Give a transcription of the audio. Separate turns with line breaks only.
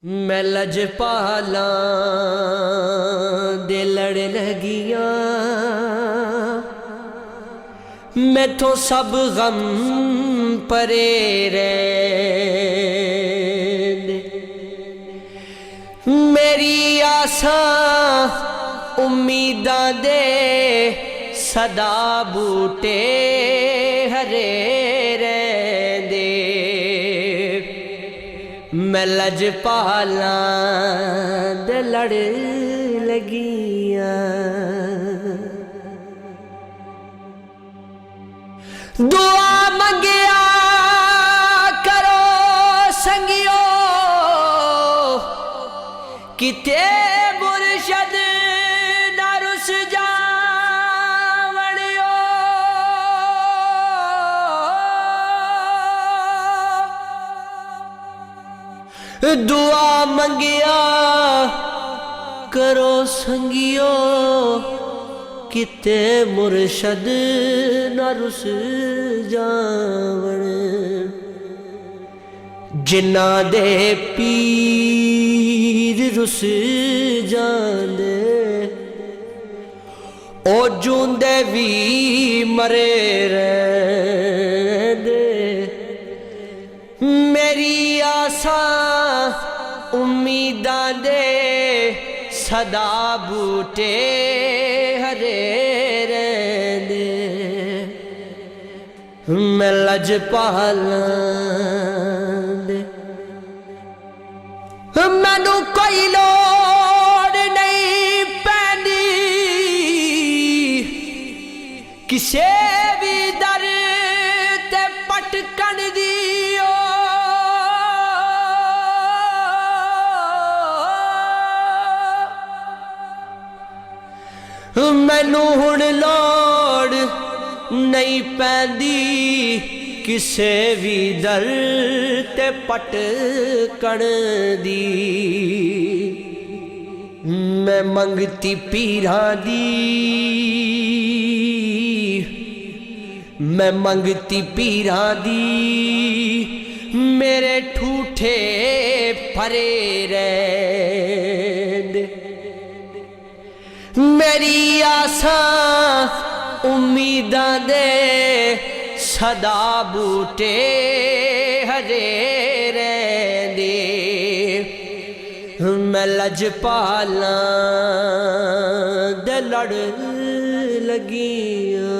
मैं लजपाला दे लड़ लगिया, मैं तो सब गम परे रैंदे। मेरी आसा उम्मीदां दे सदा बूटे हरे रैंदे। मैं लजपाला दे लड़ लगिया, दुआ मंगिया करो संगियो, किते मुर्शद ना रुस जावणियो। दुआ मंगिया करो संगियो, किते मुर्शद ना रुस जावण। जिन्ना दे पीर रुस जांदे, ओ जूंदे भी मरे रैंदे। मेरी आसा उम्मीदां दे सदा बूटे हरे रैंदे। मैं लजपाला दे मैनू कोई लोड़ नहीं पैंदी, किसे भी दर ते पटकन दी। मैनू हुण लोड़ नहीं पैंदी, किसे भी दर ते पटकण दी। मैं मंगती पीरां दी, मैं मंगती पीरां दी, मेरे ठूठे परे रैंदे। मेरी आसा उम्मीदां दे सदा बूटे हरे रैंदे। मैं लजपाला दे लड़ लगिया।